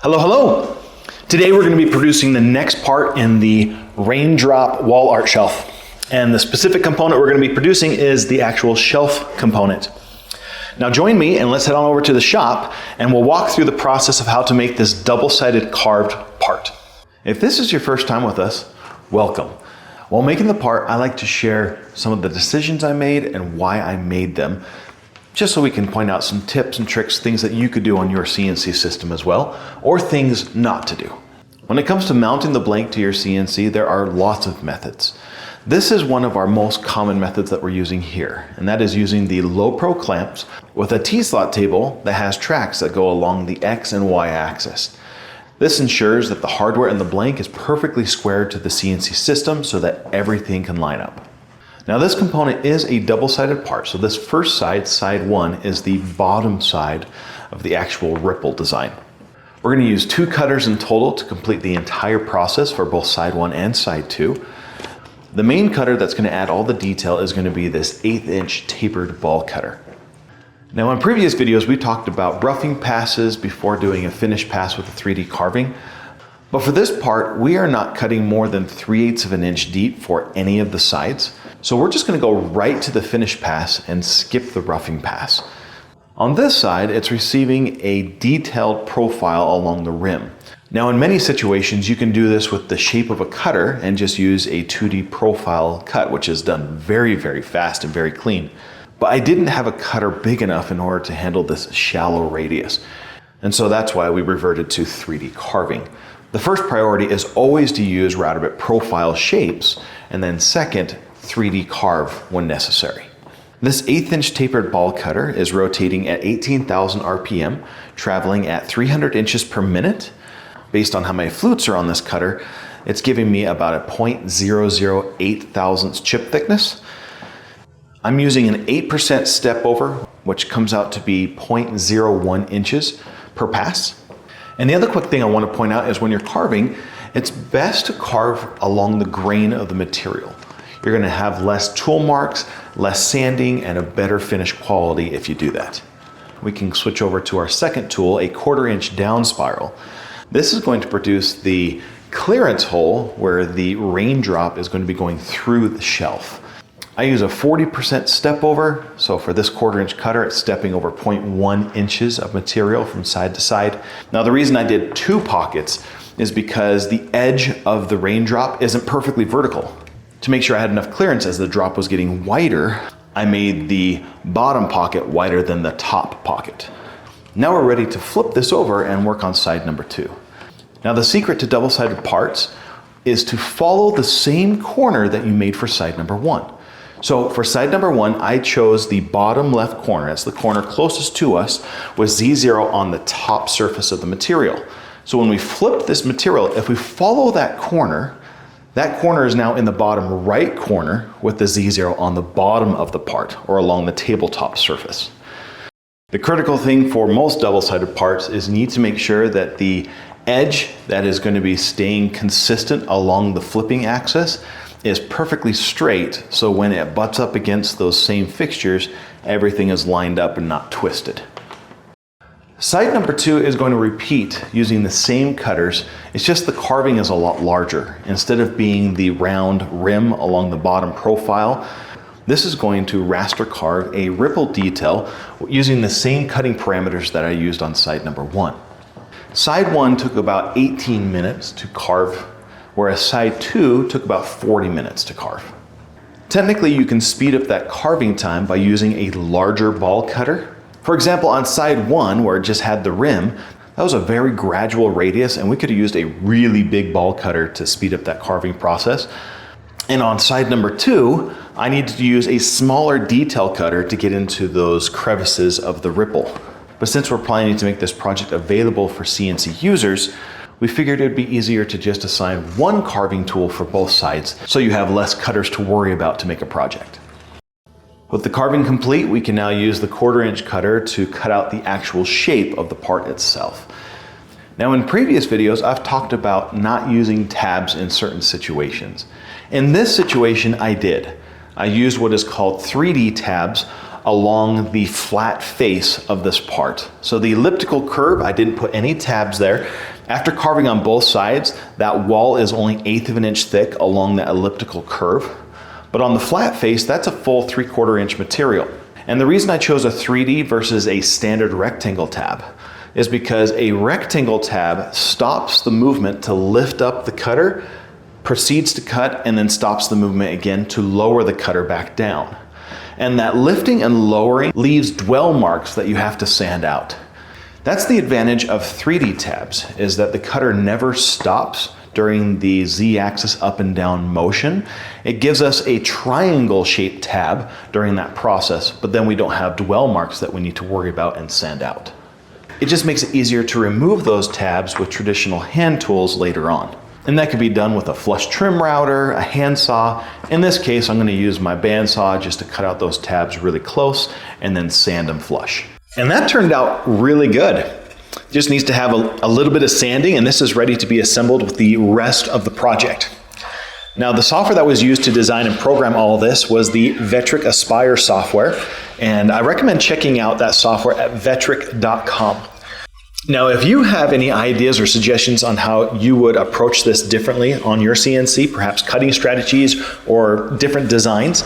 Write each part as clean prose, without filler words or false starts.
Hello, hello! Today we're going to be producing the next part in the Raindrop wall art shelf. And the specific component we're going to be producing is the actual shelf component. Now join me and let's head on over to the shop and we'll walk through the process of how to make this double-sided carved part. If this is your first time with us, welcome. While making the part, I like to share some of the decisions I made and why I made them, just so we can point out some tips and tricks, things that you could do on your CNC system as well, or things not to do. When it comes to mounting the blank to your CNC, there are lots of methods. This is one of our most common methods that we're using here, and that is using the low pro clamps with a T-slot table that has tracks that go along the X and Y axis. This ensures that the hardware in the blank is perfectly squared to the CNC system so that everything can line up. Now this component is a double-sided part, so this first side, side 1, is the bottom side of the actual ripple design. We're going to use 2 cutters in total to complete the entire process for both side 1 and side 2. The main cutter that's going to add all the detail is going to be this 1/8" tapered ball cutter. Now in previous videos we talked about roughing passes before doing a finish pass with a 3D carving. But for this part, we are not cutting more than 3/8 of an inch deep for any of the sides. So we're just going to go right to the finish pass and skip the roughing pass. On this side, it's receiving a detailed profile along the rim. Now in many situations, you can do this with the shape of a cutter and just use a 2D profile cut, which is done very, very fast and very clean. But I didn't have a cutter big enough in order to handle this shallow radius. And so that's why we reverted to 3D carving. The first priority is always to use router bit profile shapes, and then second, 3D carve when necessary. This 1/8" tapered ball cutter is rotating at 18,000 RPM, traveling at 300 inches per minute. Based on how many flutes are on this cutter, it's giving me about a 0.008 thousandths chip thickness. I'm using an 8% step over, which comes out to be 0.01 inches per pass. And the other quick thing I want to point out is when you're carving, it's best to carve along the grain of the material. You're going to have less tool marks, less sanding, and a better finish quality if you do that. We can switch over to our second tool, a 1/4 inch down spiral. This is going to produce the clearance hole where the raindrop is going to be going through the shelf. I use a 40% step over, so for this 1/4 inch cutter, it's stepping over 0.1 inches of material from side to side. Now the reason I did 2 pockets is because the edge of the raindrop isn't perfectly vertical. To make sure I had enough clearance as the drop was getting wider, I made the bottom pocket wider than the top pocket. Now we're ready to flip this over and work on side number 2. Now the secret to double-sided parts is to follow the same corner that you made for side number 1. So for side number 1, I chose the bottom left corner. It's the corner closest to us with Z0 on the top surface of the material. So when we flip this material, if we follow that corner is now in the bottom right corner with the Z0 on the bottom of the part or along the tabletop surface. The critical thing for most double-sided parts is you need to make sure that the edge that is going to be staying consistent along the flipping axis is perfectly straight, so when it butts up against those same fixtures, everything is lined up and not twisted. Side number 2 is going to repeat using the same cutters. It's just the carving is a lot larger. Instead of being the round rim along the bottom profile, this is going to raster carve a ripple detail using the same cutting parameters that I used on side number 1. Side 1 took about 18 minutes to carve, whereas side 2 took about 40 minutes to carve. Technically, you can speed up that carving time by using a larger ball cutter. For example, on side 1, where it just had the rim, that was a very gradual radius, and we could have used a really big ball cutter to speed up that carving process. And on side number 2, I needed to use a smaller detail cutter to get into those crevices of the ripple. But since we're planning to make this project available for CNC users, we figured it'd be easier to just assign 1 carving tool for both sides so you have less cutters to worry about to make a project. With the carving complete, we can now use the 1/4 inch cutter to cut out the actual shape of the part itself. Now in previous videos, I've talked about not using tabs in certain situations. In this situation, I did. I used what is called 3D tabs along the flat face of this part. So the elliptical curve, I didn't put any tabs there. After carving on both sides, that wall is only 1/8 of an inch thick along the elliptical curve. But on the flat face, that's a full 3/4 inch material. And the reason I chose a 3D versus a standard rectangle tab is because a rectangle tab stops the movement to lift up the cutter, proceeds to cut, and then stops the movement again to lower the cutter back down. And that lifting and lowering leaves dwell marks that you have to sand out. That's the advantage of 3D tabs, is that the cutter never stops during the Z-axis up and down motion. It gives us a triangle shaped tab during that process, but then we don't have dwell marks that we need to worry about and sand out. It just makes it easier to remove those tabs with traditional hand tools later on. And that could be done with a flush trim router, a handsaw. In this case, I'm going to use my bandsaw just to cut out those tabs really close and then sand them flush. And that turned out really good. Just needs to have a little bit of sanding, and this is ready to be assembled with the rest of the project. Now, the software that was used to design and program all of this was the Vectric Aspire software, and I recommend checking out that software at vectric.com. Now, if you have any ideas or suggestions on how you would approach this differently on your CNC, perhaps cutting strategies or different designs,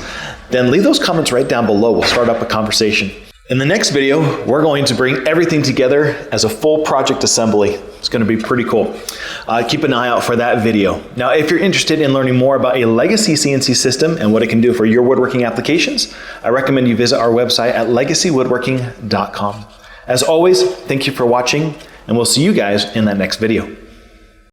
then leave those comments right down below. We'll start up a conversation. In the next video, we're going to bring everything together as a full project assembly. It's going to be pretty cool. Keep an eye out for that video. Now, if you're interested in learning more about a legacy CNC system and what it can do for your woodworking applications, I recommend you visit our website at legacywoodworking.com. As always, thank you for watching, and we'll see you guys in that next video.